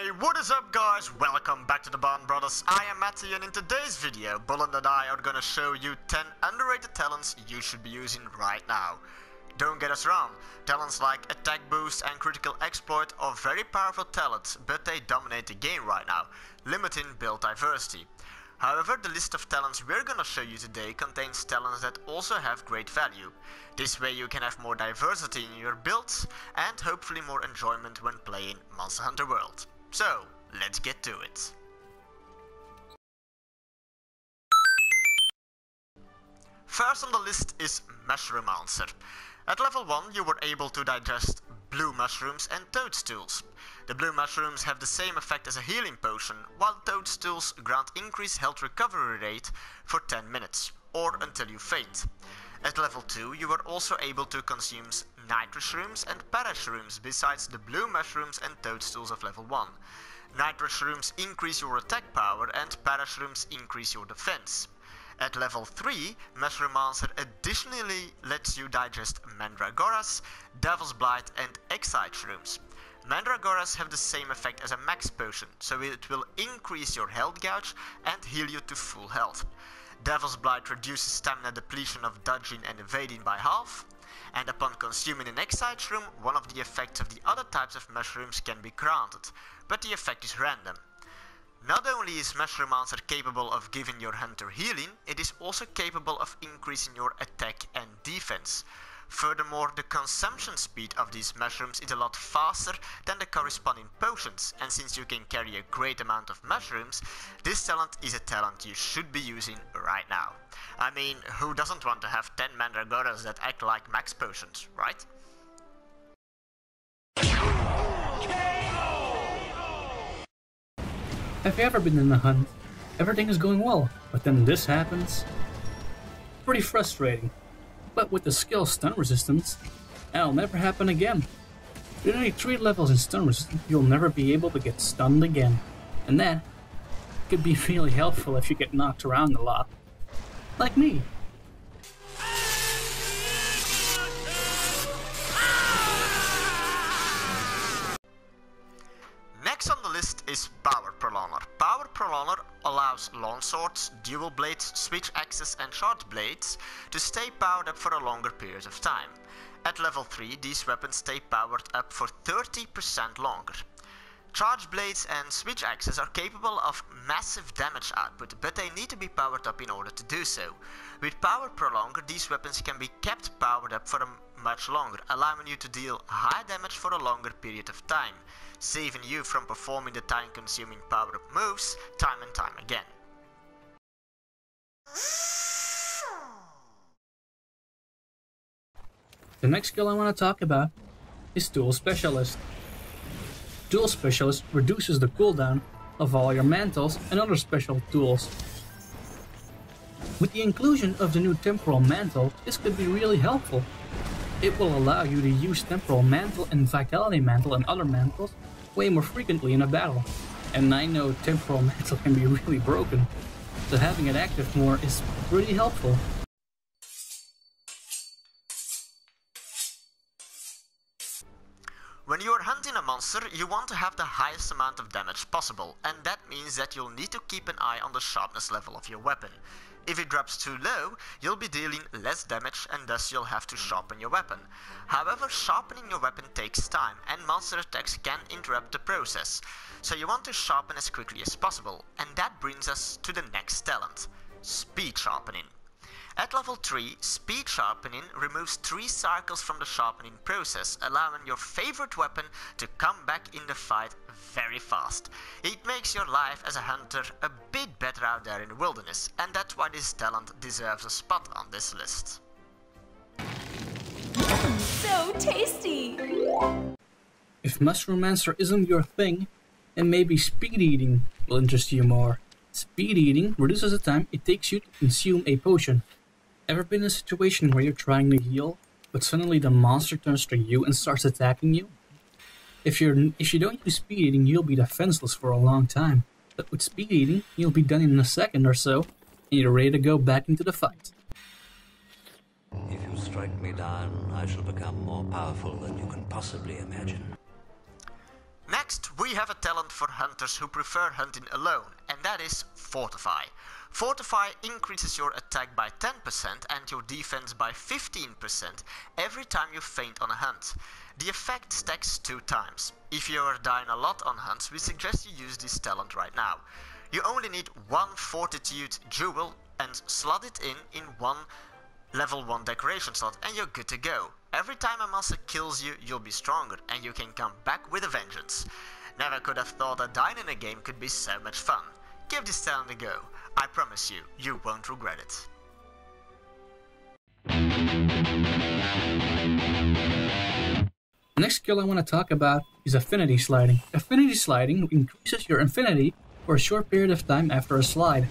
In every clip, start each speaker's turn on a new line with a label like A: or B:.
A: Hey, what is up guys? Welcome back to the Bond Brothers. I am Matty, and in today's video, Bullet and I are gonna show you 10 underrated talents you should be using right now. Don't get us wrong, talents like attack boost and critical exploit are very powerful talents, but they dominate the game right now, limiting build diversity. However, the list of talents we're gonna show you today contains talents that also have great value. This way you can have more diversity in your builds and hopefully more enjoyment when playing Monster Hunter World. So, let's get to it. First on the list is Mushroom Monster. At level 1 you were able to digest blue mushrooms and toadstools. The blue mushrooms have the same effect as a healing potion, while toadstools grant increased health recovery rate for 10 minutes, or until you faint. At level 2 you were also able to consume nitrous shrooms and parashrooms besides the blue mushrooms and toadstools of level 1. Nitrous shrooms increase your attack power and parashrooms increase your defense. At level 3, Mushroom Monster additionally lets you digest Mandragoras, Devil's Blight and Excite Shrooms. Mandragoras have the same effect as a max potion, so it will increase your health gauge and heal you to full health. Devil's Blight reduces stamina depletion of dodging and evading by half, and upon consuming an Excite Shroom, one of the effects of the other types of mushrooms can be granted, but the effect is random. Not only is Mushroom Monster capable of giving your hunter healing, it is also capable of increasing your attack and defense. Furthermore, the consumption speed of these mushrooms is a lot faster than the corresponding potions, and since you can carry a great amount of mushrooms, this talent is a talent you should be using right now. I mean, who doesn't want to have 10 Mandragoras that act like max potions, right?
B: Have you ever been in a hunt? Everything is going well, but then this happens? Pretty frustrating. But with the skill Stunt Resistance, that'll never happen again. With only 3 levels in Stunt Resistance, you'll never be able to get stunned again. And that could be really helpful if you get knocked around a lot. Like me.
A: Next on the list is Power Prolonger. Power Prolonger allows long swords, dual blades, switch axes and short blades to stay powered up for a longer period of time. At level 3 these weapons stay powered up for 30% longer. Charge blades and switch axes are capable of massive damage output, but they need to be powered up in order to do so. With Power Prolonger these weapons can be kept powered up for much longer, allowing you to deal high damage for a longer period of time, saving you from performing the time-consuming power-up moves time and time again.
B: The next skill I want to talk about is Stool Specialist. Stool Specialist reduces the cooldown of all your mantles and other special tools. With the inclusion of the new Temporal Mantle, this could be really helpful. It will allow you to use Temporal Mantle and Vitality Mantle and other mantles way more frequently in a battle. And I know Temporal Mantle can be really broken, so having it active more is pretty helpful.
A: When you are hunting a monster, you want to have the highest amount of damage possible, and that means that you'll need to keep an eye on the sharpness level of your weapon. If it drops too low, you'll be dealing less damage and thus you'll have to sharpen your weapon. However, sharpening your weapon takes time and monster attacks can interrupt the process, so you want to sharpen as quickly as possible, and that brings us to the next talent, Speed Sharpening. At level 3, Speed Sharpening removes 3 cycles from the sharpening process, allowing your favorite weapon to come back in the fight very fast. It makes your life as a hunter a bit better out there in the wilderness, and that's why this talent deserves a spot on this list.
C: So tasty!
B: If Mushroom Monster isn't your thing, then maybe Speed Eating will interest you more. Speed Eating reduces the time it takes you to consume a potion. Ever been in a situation where you're trying to heal, but suddenly the monster turns to you and starts attacking you? If you don't use Speed Eating, you'll be defenseless for a long time. But with Speed Eating, you'll be done in a second or so, and you're ready to go back into the fight.
D: If you strike me down, I shall become more powerful than you can possibly imagine.
A: Next, we have a talent for hunters who prefer hunting alone, and that is Fortify. Fortify increases your attack by 10% and your defense by 15% every time you feint on a hunt. The effect stacks 2 times. If you are dying a lot on hunts, we suggest you use this talent right now. You only need 1 Fortitude Jewel and slot it in one level 1 decoration slot and you're good to go. Every time a monster kills you, you'll be stronger and you can come back with a vengeance. Never could have thought that dying in a game could be so much fun. Give this talent a go. I promise you, you won't regret it.
B: The next skill I want to talk about is Affinity Sliding. Affinity Sliding increases your affinity for a short period of time after a slide.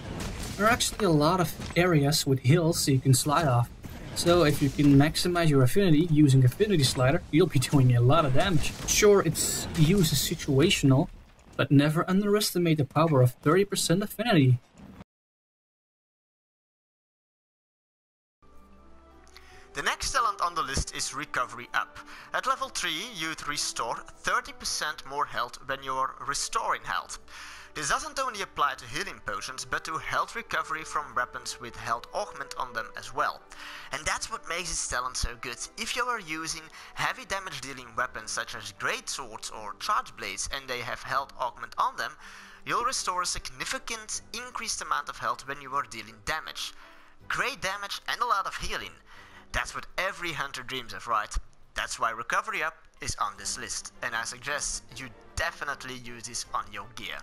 B: There are actually a lot of areas with hills you can slide off. So if you can maximize your affinity using Affinity Slider, you'll be doing a lot of damage. Sure, its use is situational, but never underestimate the power of 30% affinity.
A: The next talent on the list is Recovery Up. At level 3, you'd restore 30% more health when you're restoring health. This doesn't only apply to healing potions, but to health recovery from weapons with health augment on them as well. And that's what makes this talent so good. If you are using heavy damage dealing weapons such as great swords or charge blades and they have health augment on them, you'll restore a significant increased amount of health when you are dealing damage. Great damage and a lot of healing. That's what every hunter dreams of, right? That's why Recovery Up is on this list, and I suggest you definitely use this on your gear.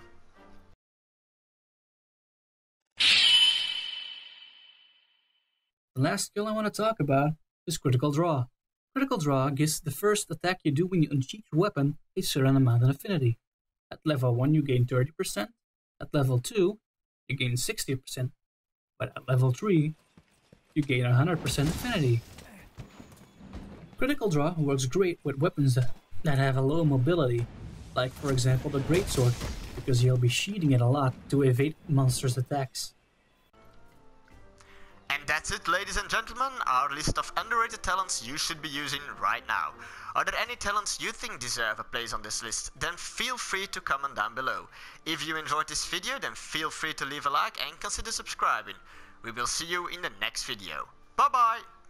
B: The last skill I want to talk about is Critical Draw. Critical Draw gives the first attack you do when you unsheath your weapon a certain amount of affinity. At level 1 you gain 30%, at level 2 you gain 60%, but at level 3 you gain 100% affinity. Critical Draw works great with weapons that have a low mobility, like for example the Greatsword, because you'll be sheathing it a lot to evade monsters' attacks.
A: And that's it, ladies and gentlemen, our list of underrated talents you should be using right now. Are there any talents you think deserve a place on this list? Then feel free to comment down below. If you enjoyed this video, then feel free to leave a like and consider subscribing. We will see you in the next video. Bye bye!